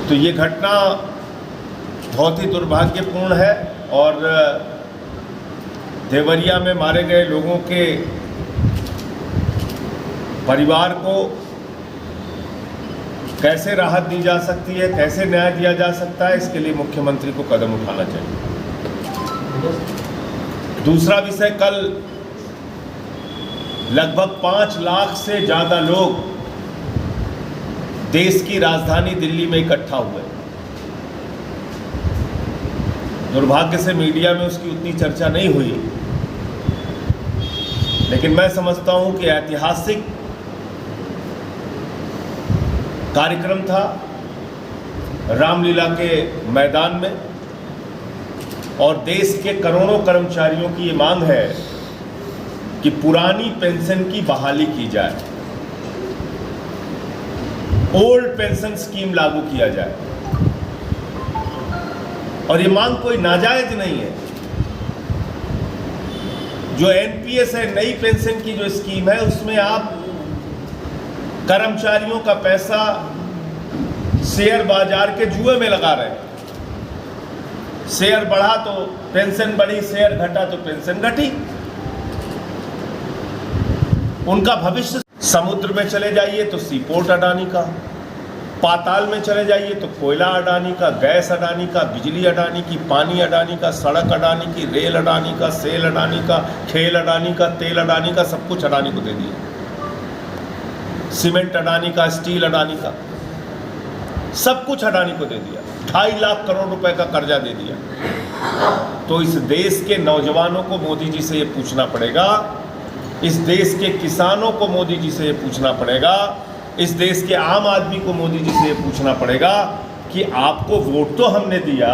तो ये घटना बहुत ही दुर्भाग्यपूर्ण है और देवरिया में मारे गए लोगों के परिवार को कैसे राहत दी जा सकती है, कैसे न्याय दिया जा सकता है, इसके लिए मुख्यमंत्री को कदम उठाना चाहिए। दूसरा विषय, कल लगभग 5 लाख से ज़्यादा लोग देश की राजधानी दिल्ली में इकट्ठा हुए। दुर्भाग्य से मीडिया में उसकी उतनी चर्चा नहीं हुई, लेकिन मैं समझता हूं कि ऐतिहासिक कार्यक्रम था रामलीला के मैदान में, और देश के करोड़ों कर्मचारियों की ये मांग है कि पुरानी पेंशन की बहाली की जाए, ओल्ड पेंशन स्कीम लागू किया जाए। और ये मांग कोई नाजायज नहीं है। जो एनपीएस है, नई पेंशन की जो स्कीम है, उसमें आप कर्मचारियों का पैसा शेयर बाजार के जुए में लगा रहे हैं। शेयर बढ़ा तो पेंशन बढ़ी, शेयर घटा तो पेंशन घटी। उनका भविष्य, समुद्र में चले जाइए तो सीपोर्ट अडानी का, पाताल में चले जाइए तो कोयला अडानी का, गैस अडानी का, बिजली अडानी की, पानी अडानी का, सड़क अडानी की, रेल अडानी का, सेल अडानी का, खेल अडानी का, तेल अडानी का, सब कुछ अडानी को दे दिया। सीमेंट अडानी का, स्टील अडानी का, सब कुछ अडानी को दे दिया। 2.5 लाख करोड़ रुपए का कर्जा दे दिया। तो इस देश के नौजवानों को मोदी जी से ये पूछना पड़ेगा, इस देश के किसानों को मोदी जी से ये पूछना पड़ेगा, इस देश के आम आदमी को मोदी जी से ये पूछना पड़ेगा कि आपको वोट तो हमने दिया,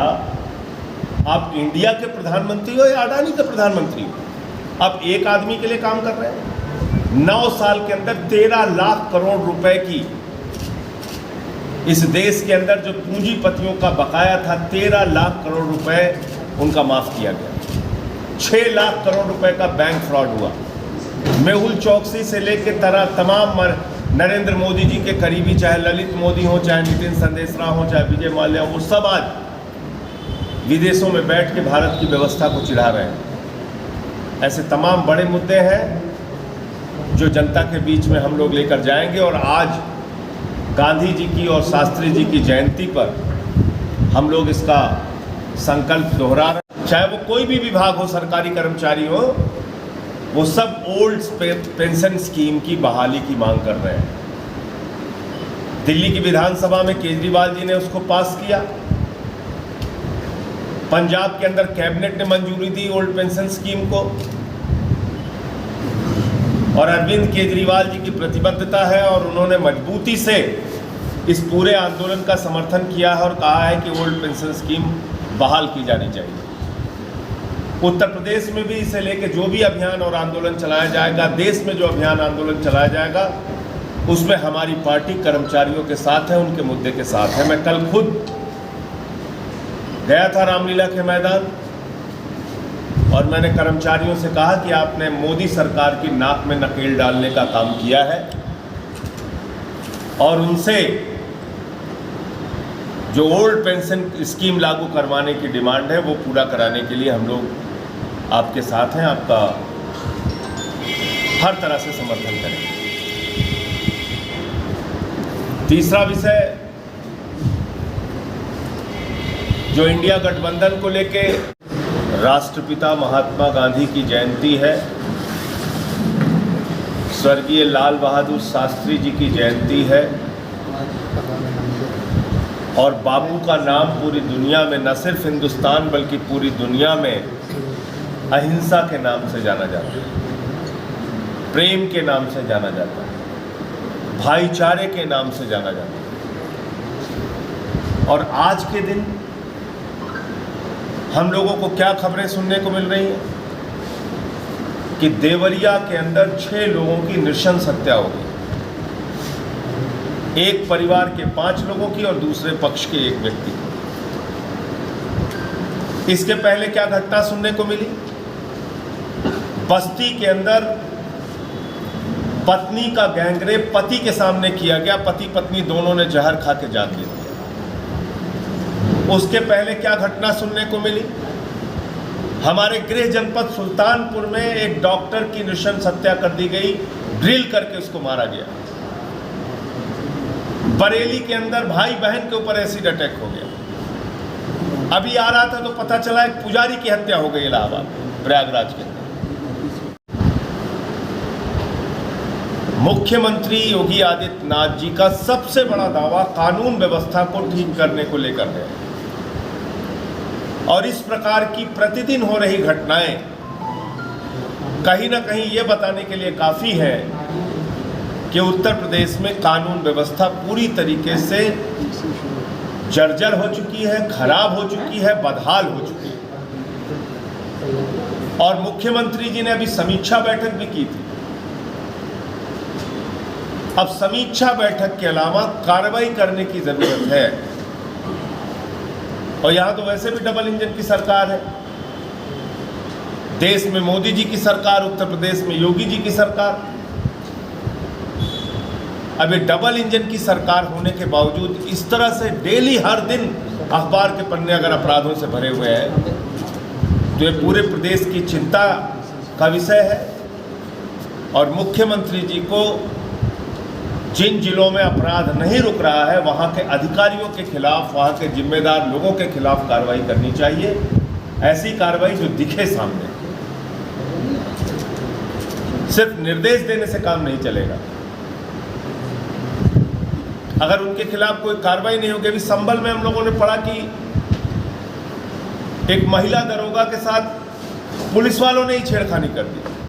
आप इंडिया के प्रधानमंत्री हो या अडानी के प्रधानमंत्री हो, आप एक आदमी के लिए काम कर रहे हैं। 9 साल के अंदर 13 लाख करोड़ रुपए की इस देश के अंदर जो पूंजीपतियों का बकाया था, 13 लाख करोड़ रुपए उनका माफ किया गया। 6 लाख करोड़ रुपए का बैंक फ्रॉड हुआ। मेहुल चौकसी से लेकर तमाम नरेंद्र मोदी जी के करीबी, चाहे ललित मोदी हो, चाहे नितिन संदेशरा हो, चाहे विजय माल्या हो, वो सब आज विदेशों में बैठ के भारत की व्यवस्था को चिढ़ा रहे हैं। ऐसे तमाम बड़े मुद्दे हैं जो जनता के बीच में हम लोग लेकर जाएंगे। और आज गांधी जी की और शास्त्री जी की जयंती पर हम लोग इसका संकल्प दोहरा रहे हैं। चाहे वो कोई भी विभाग हो, सरकारी कर्मचारी हो, वो सब ओल्ड पेंशन स्कीम की बहाली की मांग कर रहे हैं। दिल्ली की विधानसभा में केजरीवाल जी ने उसको पास किया। पंजाब के अंदर कैबिनेट ने मंजूरी दी ओल्ड पेंशन स्कीम को, और अरविंद केजरीवाल जी की प्रतिबद्धता है और उन्होंने मजबूती से इस पूरे आंदोलन का समर्थन किया है और कहा है कि ओल्ड पेंशन स्कीम बहाल की जानी चाहिए। उत्तर प्रदेश में भी इसे लेकर जो भी अभियान और आंदोलन चलाया जाएगा, देश में जो अभियान आंदोलन चलाया जाएगा, उसमें हमारी पार्टी कर्मचारियों के साथ है, उनके मुद्दे के साथ है। मैं कल खुद गया था रामलीला के मैदान, और मैंने कर्मचारियों से कहा कि आपने मोदी सरकार की नाक में नकेल डालने का काम किया है, और उनसे जो ओल्ड पेंशन स्कीम लागू करवाने की डिमांड है वो पूरा कराने के लिए हम लोग आपके साथ हैं, आपका हर तरह से समर्थन करेंगे। तीसरा विषय, जो इंडिया गठबंधन को लेके, राष्ट्रपिता महात्मा गांधी की जयंती है, स्वर्गीय लाल बहादुर शास्त्री जी की जयंती है, और बापू का नाम पूरी दुनिया में, न सिर्फ हिंदुस्तान बल्कि पूरी दुनिया में अहिंसा के नाम से जाना जाता है, प्रेम के नाम से जाना जाता है, भाईचारे के नाम से जाना जाता है। और आज के दिन हम लोगों को क्या खबरें सुनने को मिल रही हैं कि देवरिया के अंदर 6 लोगों की नृशंस हत्या हो गई। एक परिवार के 5 लोगों की और दूसरे पक्ष के एक व्यक्ति की। इसके पहले क्या घटना सुनने को मिली? बस्ती के अंदर पत्नी का गैंगरेप पति के सामने किया गया। पति पत्नी दोनों ने जहर खा के जान ले लिया। उसके पहले क्या घटना सुनने को मिली? हमारे गृह जनपद सुल्तानपुर में एक डॉक्टर की नृशंस हत्या कर दी गई, ड्रिल करके उसको मारा गया। बरेली के अंदर भाई बहन के ऊपर एसिड अटैक हो गया। अभी आ रहा था तो पता चला एक पुजारी की हत्या हो गई इलाहाबाद प्रयागराज के अंदर। मुख्यमंत्री योगी आदित्यनाथ जी का सबसे बड़ा दावा कानून व्यवस्था को ठीक करने को लेकर है, और इस प्रकार की प्रतिदिन हो रही घटनाएं कहीं ना कहीं ये बताने के लिए काफी है कि उत्तर प्रदेश में कानून व्यवस्था पूरी तरीके से जर्जर हो चुकी है, खराब हो चुकी है, बदहाल हो चुकी है। और मुख्यमंत्री जी ने अभी समीक्षा बैठक भी की थी। अब समीक्षा बैठक के अलावा कार्रवाई करने की जरूरत है, और यहां तो वैसे भी डबल इंजन की सरकार है। देश में मोदी जी की सरकार, उत्तर प्रदेश में योगी जी की सरकार। अब ये डबल इंजन की सरकार होने के बावजूद इस तरह से डेली हर दिन अखबार के पन्ने अगर अपराधों से भरे हुए हैं तो ये पूरे प्रदेश की चिंता का विषय है। और मुख्यमंत्री जी को जिन जिलों में अपराध नहीं रुक रहा है वहाँ के अधिकारियों के खिलाफ, वहाँ के जिम्मेदार लोगों के खिलाफ कार्रवाई करनी चाहिए। ऐसी कार्रवाई जो दिखे सामने। सिर्फ निर्देश देने से काम नहीं चलेगा। अगर उनके खिलाफ कोई कार्रवाई नहीं होगी, अभी संभल में हम लोगों ने पढ़ा कि एक महिला दरोगा के साथ पुलिस वालों ने ही छेड़खानी कर दी।